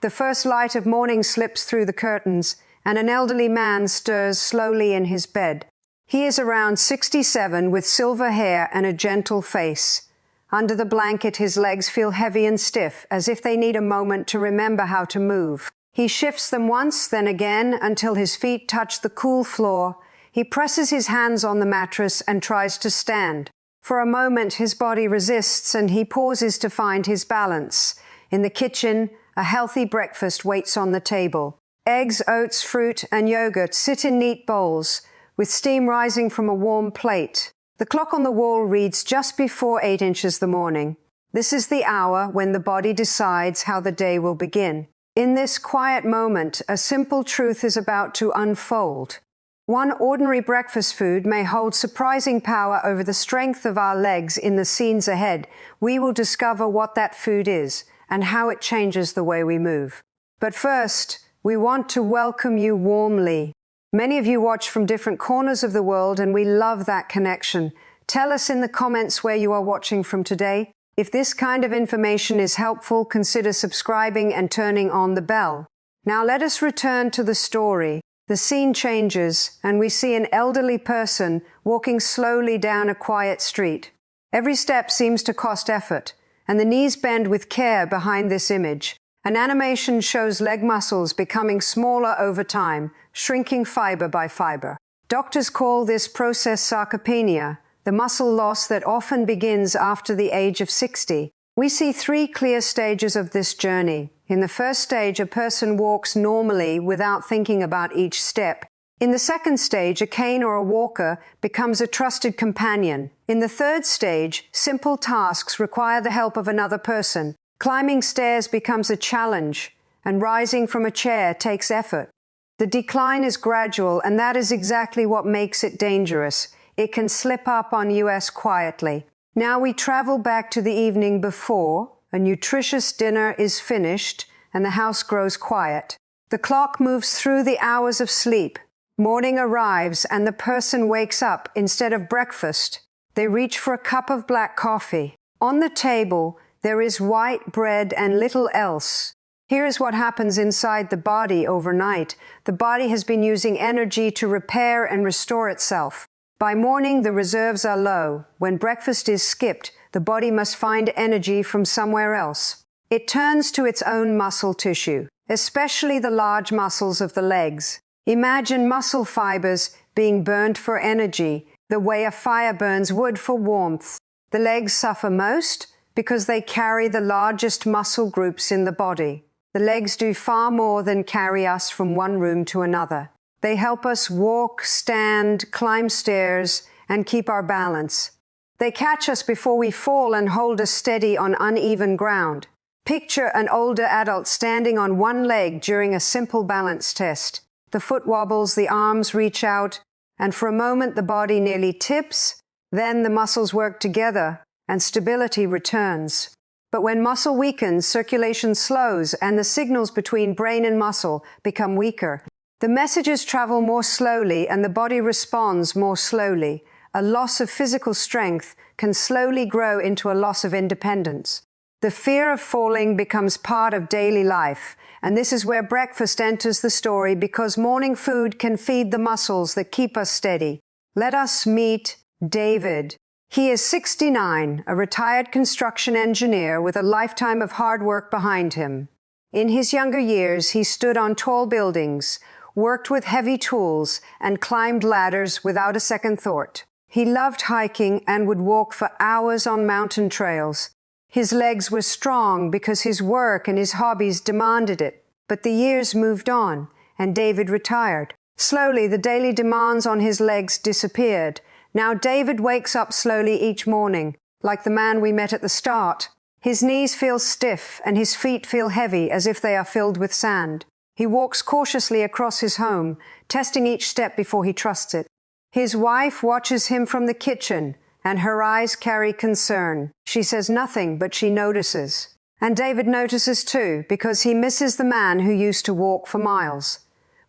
The first light of morning slips through the curtains, and an elderly man stirs slowly in his bed. He is around 67 with silver hair and a gentle face. Under the blanket, his legs feel heavy and stiff, as if they need a moment to remember how to move. He shifts them once, then again, until his feet touch the cool floor. He presses his hands on the mattress and tries to stand. For a moment, his body resists, and he pauses to find his balance. In the kitchen, a healthy breakfast waits on the table. Eggs, oats, fruit, and yogurt sit in neat bowls, with steam rising from a warm plate. The clock on the wall reads just before 8 inches the morning. This is the hour when the body decides how the day will begin. In this quiet moment, a simple truth is about to unfold. One ordinary breakfast food may hold surprising power over the strength of our legs. In the scenes ahead, we will discover what that food is and how it changes the way we move. But first, we want to welcome you warmly. Many of you watch from different corners of the world, and we love that connection. Tell us in the comments where you are watching from today. If this kind of information is helpful, consider subscribing and turning on the bell. Now let us return to the story. The scene changes, and we see an elderly person walking slowly down a quiet street. Every step seems to cost effort, and the knees bend with care behind this image. An animation shows leg muscles becoming smaller over time, shrinking fiber by fiber. Doctors call this process sarcopenia, the muscle loss that often begins after the age of 60. We see 3 clear stages of this journey. In the first stage, a person walks normally without thinking about each step. In the second stage, a cane or a walker becomes a trusted companion. In the third stage, simple tasks require the help of another person. Climbing stairs becomes a challenge, and rising from a chair takes effort. The decline is gradual, and that is exactly what makes it dangerous. It can slip up on us quietly. Now we travel back to the evening before. A nutritious dinner is finished, and the house grows quiet. The clock moves through the hours of sleep. Morning arrives, and the person wakes up. Instead of breakfast, they reach for a cup of black coffee. On the table, there is white bread and little else. Here is what happens inside the body overnight. The body has been using energy to repair and restore itself. By morning, the reserves are low. When breakfast is skipped, the body must find energy from somewhere else. It turns to its own muscle tissue, especially the large muscles of the legs. Imagine muscle fibers being burned for energy, the way a fire burns wood for warmth. The legs suffer most because they carry the largest muscle groups in the body. The legs do far more than carry us from one room to another. They help us walk, stand, climb stairs, and keep our balance. They catch us before we fall and hold us steady on uneven ground. Picture an older adult standing on one leg during a simple balance test. The foot wobbles, the arms reach out, and for a moment the body nearly tips. Then the muscles work together, and stability returns. But when muscle weakens, circulation slows, and the signals between brain and muscle become weaker. The messages travel more slowly, and the body responds more slowly. A loss of physical strength can slowly grow into a loss of independence. The fear of falling becomes part of daily life, and this is where breakfast enters the story, because morning food can feed the muscles that keep us steady. Let us meet David. He is 69, a retired construction engineer with a lifetime of hard work behind him. In his younger years, he stood on tall buildings, worked with heavy tools, and climbed ladders without a second thought. He loved hiking and would walk for hours on mountain trails. His legs were strong because his work and his hobbies demanded it. But the years moved on, and David retired. Slowly, the daily demands on his legs disappeared. Now David wakes up slowly each morning, like the man we met at the start. His knees feel stiff, and his feet feel heavy, as if they are filled with sand. He walks cautiously across his home, testing each step before he trusts it. His wife watches him from the kitchen, and her eyes carry concern. She says nothing, but she notices. And David notices too, because he misses the man who used to walk for miles.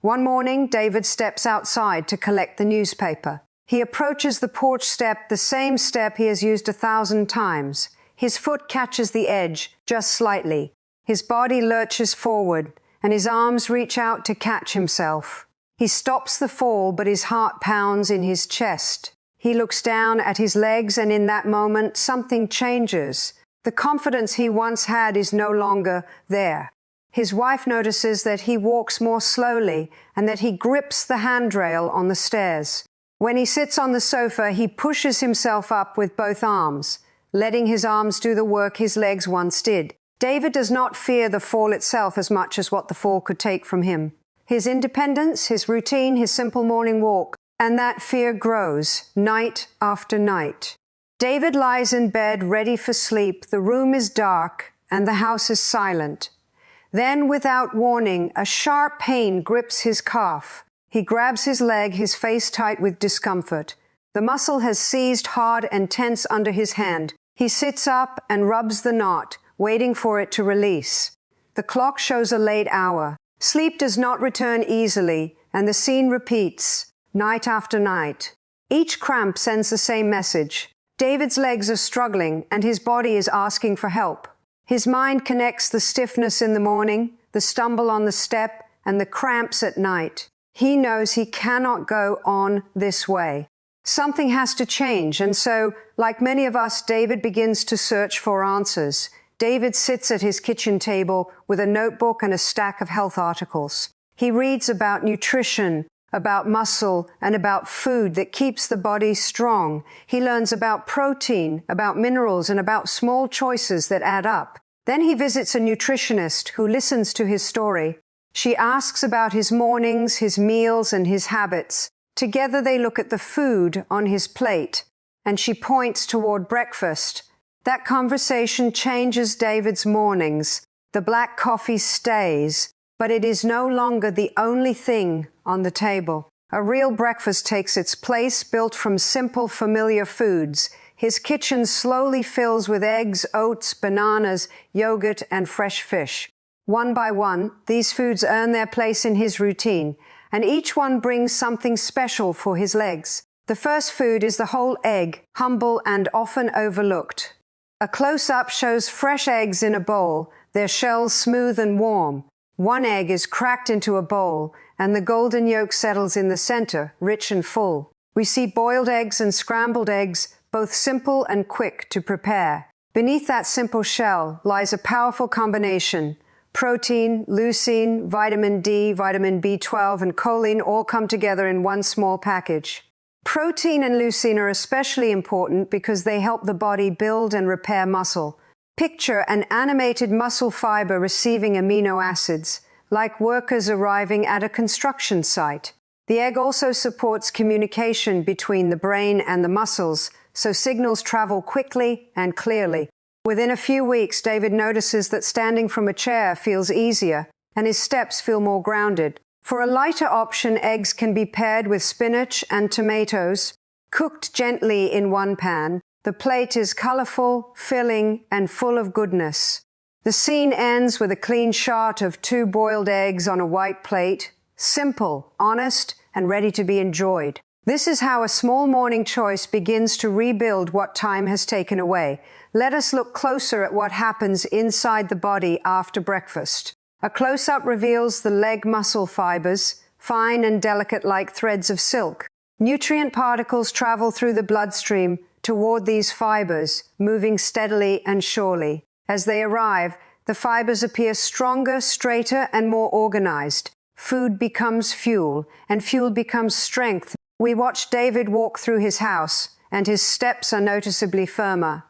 One morning, David steps outside to collect the newspaper. He approaches the porch step, the same step he has used 1,000 times. His foot catches the edge, just slightly. His body lurches forward, and his arms reach out to catch himself. He stops the fall, but his heart pounds in his chest. He looks down at his legs, and in that moment, something changes. The confidence he once had is no longer there. His wife notices that he walks more slowly and that he grips the handrail on the stairs. When he sits on the sofa, he pushes himself up with both arms, letting his arms do the work his legs once did. David does not fear the fall itself as much as what the fall could take from him. His independence, his routine, his simple morning walk, and that fear grows night after night. David lies in bed ready for sleep. The room is dark and the house is silent. Then, without warning, a sharp pain grips his calf. He grabs his leg, his face tight with discomfort. The muscle has seized hard and tense under his hand. He sits up and rubs the knot, waiting for it to release. The clock shows a late hour. Sleep does not return easily, and the scene repeats, night after night. Each cramp sends the same message. David's legs are struggling, and his body is asking for help. His mind connects the stiffness in the morning, the stumble on the step, and the cramps at night. He knows he cannot go on this way. Something has to change, and so, like many of us, David begins to search for answers. David sits at his kitchen table with a notebook and a stack of health articles. He reads about nutrition, about muscle, and about food that keeps the body strong. He learns about protein, about minerals, and about small choices that add up. Then he visits a nutritionist who listens to his story. She asks about his mornings, his meals, and his habits. Together they look at the food on his plate, and she points toward breakfast. That conversation changes David's mornings. The black coffee stays, but it is no longer the only thing on the table. A real breakfast takes its place, built from simple, familiar foods. His kitchen slowly fills with eggs, oats, bananas, yogurt, and fresh fish. One by one, these foods earn their place in his routine, and each one brings something special for his legs. The first food is the whole egg, humble and often overlooked. A close-up shows fresh eggs in a bowl, their shells smooth and warm. One egg is cracked into a bowl, and the golden yolk settles in the center, rich and full. We see boiled eggs and scrambled eggs, both simple and quick to prepare. Beneath that simple shell lies a powerful combination. Protein, leucine, vitamin D, vitamin B12, and choline all come together in one small package. Protein and leucine are especially important because they help the body build and repair muscle. Picture an animated muscle fiber receiving amino acids, like workers arriving at a construction site. The egg also supports communication between the brain and the muscles, so signals travel quickly and clearly. Within a few weeks, David notices that standing from a chair feels easier, and his steps feel more grounded. For a lighter option, eggs can be paired with spinach and tomatoes, cooked gently in one pan. The plate is colorful, filling, and full of goodness. The scene ends with a clean shot of 2 boiled eggs on a white plate, simple, honest, and ready to be enjoyed. This is how a small morning choice begins to rebuild what time has taken away. Let us look closer at what happens inside the body after breakfast. A close-up reveals the leg muscle fibers, fine and delicate like threads of silk. Nutrient particles travel through the bloodstream toward these fibers, moving steadily and surely. As they arrive, the fibers appear stronger, straighter, and more organized. Food becomes fuel, and fuel becomes strength. We watch David walk through his house, and his steps are noticeably firmer.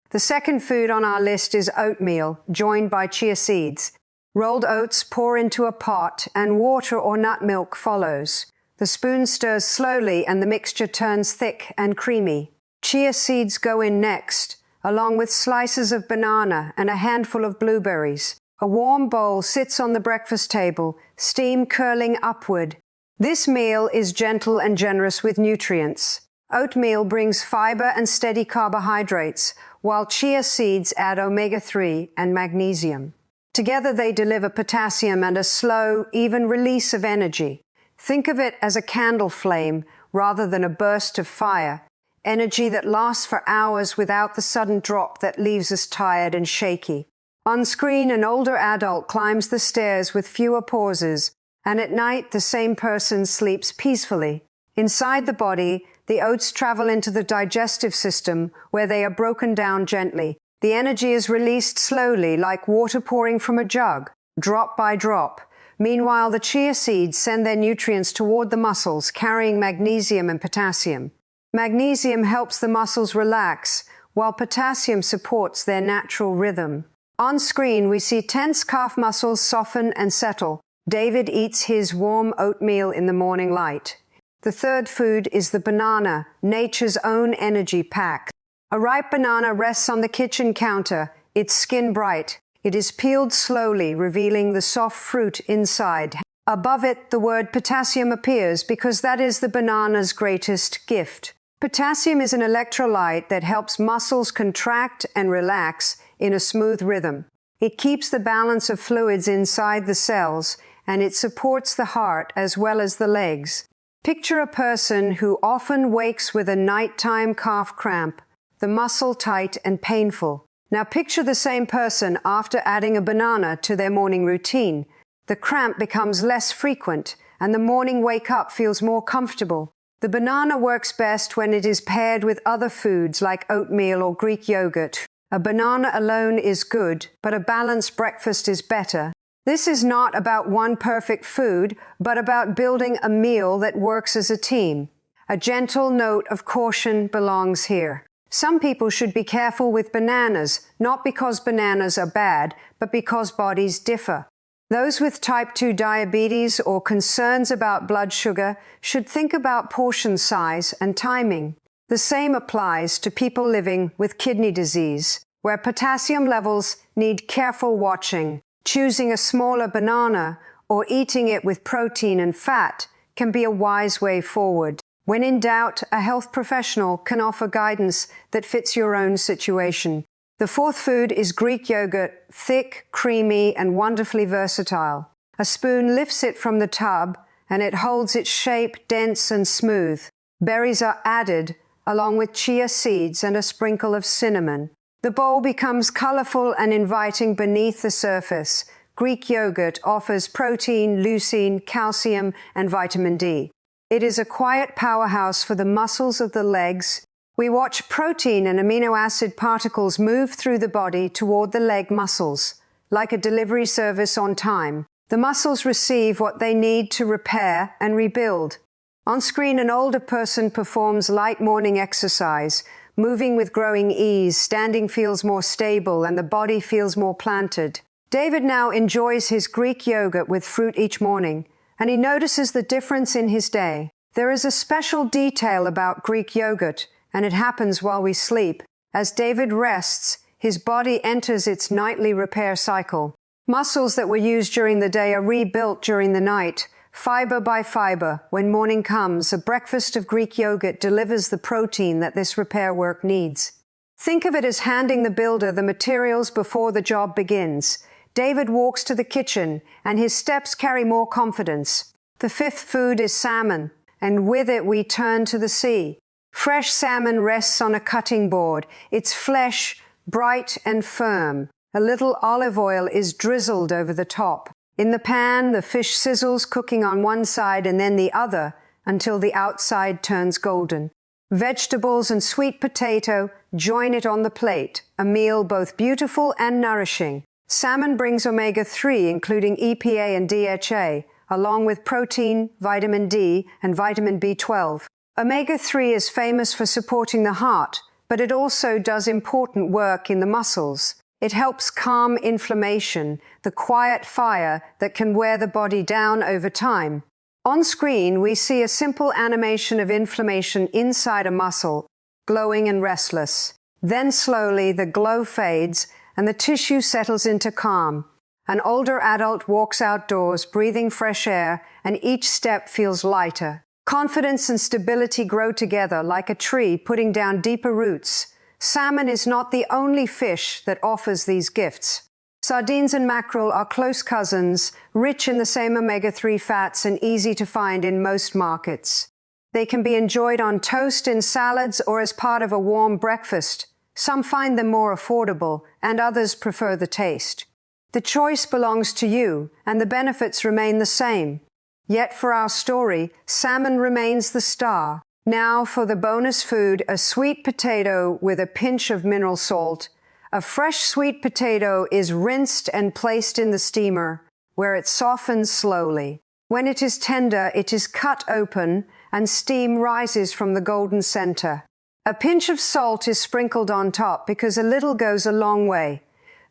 The second food on our list is oatmeal, joined by chia seeds. Rolled oats pour into a pot, and water or nut milk follows. The spoon stirs slowly, and the mixture turns thick and creamy. Chia seeds go in next, along with slices of banana and a handful of blueberries. A warm bowl sits on the breakfast table, steam curling upward. This meal is gentle and generous with nutrients. Oatmeal brings fiber and steady carbohydrates, while chia seeds add omega-3 and magnesium. Together they deliver potassium and a slow, even release of energy. Think of it as a candle flame rather than a burst of fire, energy that lasts for hours without the sudden drop that leaves us tired and shaky. On screen, an older adult climbs the stairs with fewer pauses, and at night the same person sleeps peacefully. Inside the body, the oats travel into the digestive system, where they are broken down gently. The energy is released slowly, like water pouring from a jug, drop by drop. Meanwhile, the chia seeds send their nutrients toward the muscles, carrying magnesium and potassium. Magnesium helps the muscles relax, while potassium supports their natural rhythm. On screen, we see tense calf muscles soften and settle. David eats his warm oatmeal in the morning light. The third food is the banana, nature's own energy pack. A ripe banana rests on the kitchen counter, its skin bright. It is peeled slowly, revealing the soft fruit inside. Above it, the word potassium appears because that is the banana's greatest gift. Potassium is an electrolyte that helps muscles contract and relax in a smooth rhythm. It keeps the balance of fluids inside the cells, and it supports the heart as well as the legs. Picture a person who often wakes with a nighttime calf cramp, the muscle tight and painful. Now picture the same person after adding a banana to their morning routine. The cramp becomes less frequent, and the morning wake-up feels more comfortable. The banana works best when it is paired with other foods like oatmeal or Greek yogurt. A banana alone is good, but a balanced breakfast is better. This is not about one perfect food, but about building a meal that works as a team. A gentle note of caution belongs here. Some people should be careful with bananas, not because bananas are bad, but because bodies differ. Those with type 2 diabetes or concerns about blood sugar should think about portion size and timing. The same applies to people living with kidney disease, where potassium levels need careful watching. Choosing a smaller banana or eating it with protein and fat can be a wise way forward. When in doubt, a health professional can offer guidance that fits your own situation. The fourth food is Greek yogurt, thick, creamy, and wonderfully versatile. A spoon lifts it from the tub, and it holds its shape dense and smooth. Berries are added, along with chia seeds and a sprinkle of cinnamon. The bowl becomes colorful and inviting beneath the surface. Greek yogurt offers protein, leucine, calcium, and vitamin D. It is a quiet powerhouse for the muscles of the legs. We watch protein and amino acid particles move through the body toward the leg muscles, like a delivery service on time. The muscles receive what they need to repair and rebuild. On screen, an older person performs light morning exercise. Moving with growing ease, standing feels more stable, and the body feels more planted. David now enjoys his Greek yogurt with fruit each morning, and he notices the difference in his day. There is a special detail about Greek yogurt, and it happens while we sleep. As David rests, his body enters its nightly repair cycle. Muscles that were used during the day are rebuilt during the night, fiber by fiber. When morning comes, a breakfast of Greek yogurt delivers the protein that this repair work needs. Think of it as handing the builder the materials before the job begins. David walks to the kitchen, and his steps carry more confidence. The fifth food is salmon, and with it we turn to the sea. Fresh salmon rests on a cutting board, its flesh bright and firm. A little olive oil is drizzled over the top. In the pan, the fish sizzles, cooking on one side and then the other until the outside turns golden. Vegetables and sweet potato join it on the plate, a meal both beautiful and nourishing. Salmon brings omega-3, including EPA and DHA, along with protein, vitamin D, and vitamin B12. Omega-3 is famous for supporting the heart, but it also does important work in the muscles. It helps calm inflammation, the quiet fire that can wear the body down over time. On screen, we see a simple animation of inflammation inside a muscle, glowing and restless. Then slowly the glow fades and the tissue settles into calm. An older adult walks outdoors, breathing fresh air, and each step feels lighter. Confidence and stability grow together like a tree putting down deeper roots. Salmon is not the only fish that offers these gifts. Sardines and mackerel are close cousins, rich in the same omega-3 fats and easy to find in most markets. They can be enjoyed on toast, in salads, or as part of a warm breakfast. Some find them more affordable, and others prefer the taste. The choice belongs to you, and the benefits remain the same. Yet for our story, salmon remains the star. Now for the bonus food, a sweet potato with a pinch of mineral salt. A fresh sweet potato is rinsed and placed in the steamer, where it softens slowly. When it is tender, it is cut open, and steam rises from the golden center. A pinch of salt is sprinkled on top because a little goes a long way.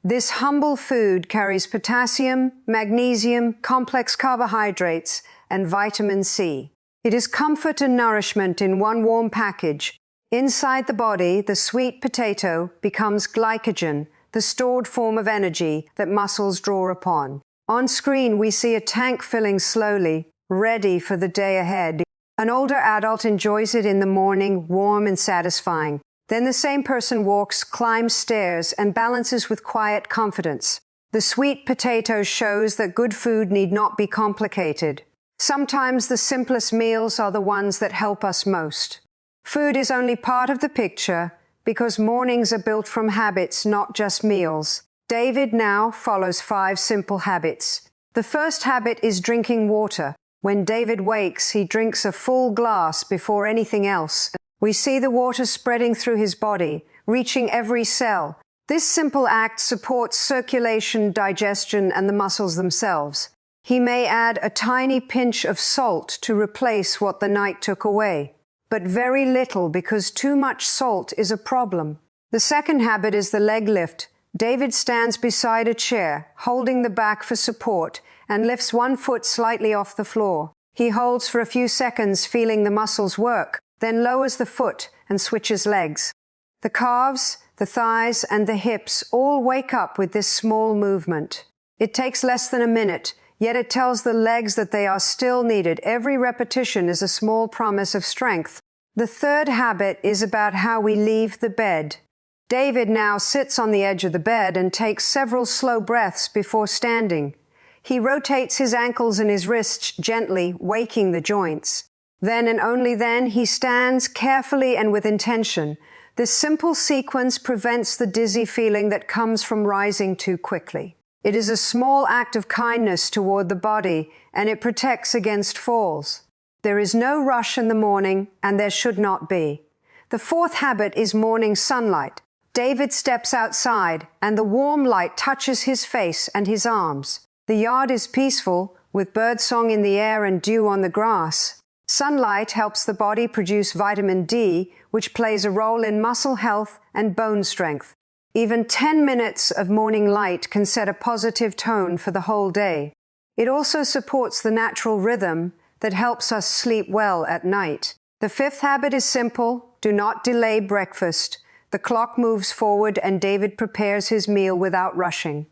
This humble food carries potassium, magnesium, complex carbohydrates, and vitamin C. It is comfort and nourishment in one warm package. Inside the body, the sweet potato becomes glycogen, the stored form of energy that muscles draw upon. On screen, we see a tank filling slowly, ready for the day ahead. An older adult enjoys it in the morning, warm and satisfying. Then the same person walks, climbs stairs, and balances with quiet confidence. The sweet potato shows that good food need not be complicated. Sometimes the simplest meals are the ones that help us most. Food is only part of the picture because mornings are built from habits, not just meals. David now follows 5 simple habits. The first habit is drinking water. When David wakes, he drinks a full glass before anything else. We see the water spreading through his body, reaching every cell. This simple act supports circulation, digestion, and the muscles themselves. He may add a tiny pinch of salt to replace what the night took away, but very little because too much salt is a problem. The second habit is the leg lift. David stands beside a chair, holding the back for support, and lifts one foot slightly off the floor. He holds for a few seconds, feeling the muscles work, then lowers the foot and switches legs. The calves, the thighs, and the hips all wake up with this small movement. It takes less than a minute, yet it tells the legs that they are still needed. Every repetition is a small promise of strength. The third habit is about how we leave the bed. David now sits on the edge of the bed and takes several slow breaths before standing. He rotates his ankles and his wrists gently, waking the joints. Then and only then he stands carefully and with intention. This simple sequence prevents the dizzy feeling that comes from rising too quickly. It is a small act of kindness toward the body, and it protects against falls. There is no rush in the morning, and there should not be. The fourth habit is morning sunlight. David steps outside, and the warm light touches his face and his arms. The yard is peaceful, with birdsong in the air and dew on the grass. Sunlight helps the body produce vitamin D, which plays a role in muscle health and bone strength. Even 10 minutes of morning light can set a positive tone for the whole day. It also supports the natural rhythm that helps us sleep well at night. The fifth habit is simple: do not delay breakfast. The clock moves forward and David prepares his meal without rushing.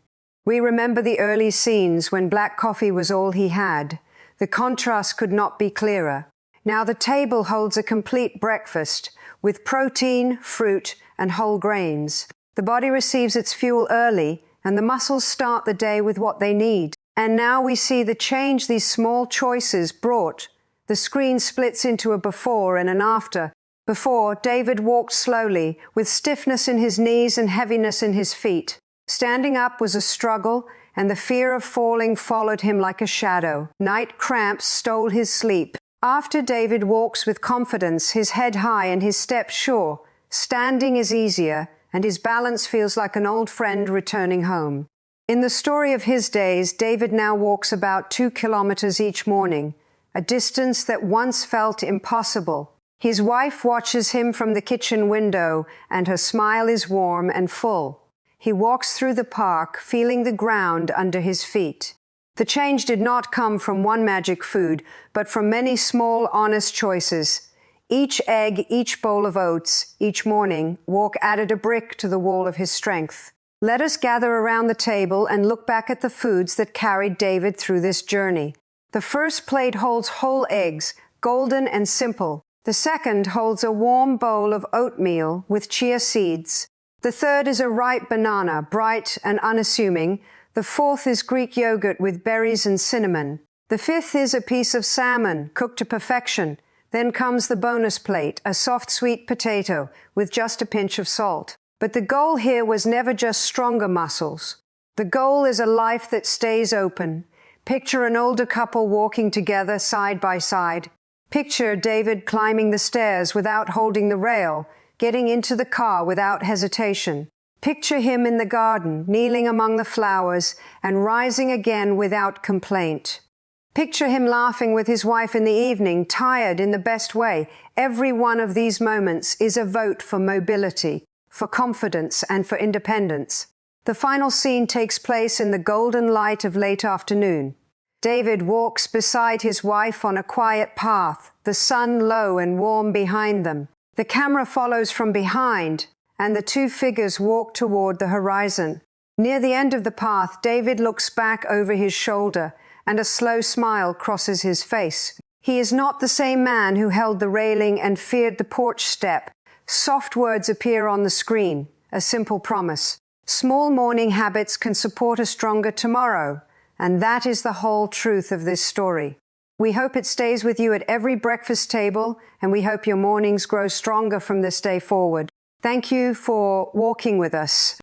We remember the early scenes when black coffee was all he had. The contrast could not be clearer. Now the table holds a complete breakfast with protein, fruit, and whole grains. The body receives its fuel early, and the muscles start the day with what they need. And now we see the change these small choices brought. The screen splits into a before and an after. Before, David walked slowly, with stiffness in his knees and heaviness in his feet. Standing up was a struggle, and the fear of falling followed him like a shadow. Night cramps stole his sleep. After, David walks with confidence, his head high and his steps sure. Standing is easier, and his balance feels like an old friend returning home. In the story of his days, David now walks about 2 kilometers each morning, a distance that once felt impossible. His wife watches him from the kitchen window, and her smile is warm and full. He walks through the park, feeling the ground under his feet. The change did not come from one magic food, but from many small, honest choices. Each egg, each bowl of oats, each morning, walk added a brick to the wall of his strength. Let us gather around the table and look back at the foods that carried David through this journey. The first plate holds whole eggs, golden and simple. The second holds a warm bowl of oatmeal with chia seeds. The third is a ripe banana, bright and unassuming. The fourth is Greek yogurt with berries and cinnamon. The fifth is a piece of salmon, cooked to perfection. Then comes the bonus plate, a soft sweet potato with just a pinch of salt. But the goal here was never just stronger muscles. The goal is a life that stays open. Picture an older couple walking together side by side. Picture David climbing the stairs without holding the rail, getting into the car without hesitation. Picture him in the garden, kneeling among the flowers and rising again without complaint. Picture him laughing with his wife in the evening, tired in the best way. Every one of these moments is a vote for mobility, for confidence, and for independence. The final scene takes place in the golden light of late afternoon. David walks beside his wife on a quiet path, the sun low and warm behind them. The camera follows from behind, and the two figures walk toward the horizon. Near the end of the path, David looks back over his shoulder, and a slow smile crosses his face. He is not the same man who held the railing and feared the porch step. Soft words appear on the screen, a simple promise. Small morning habits can support a stronger tomorrow, and that is the whole truth of this story. We hope it stays with you at every breakfast table, and we hope your mornings grow stronger from this day forward. Thank you for walking with us.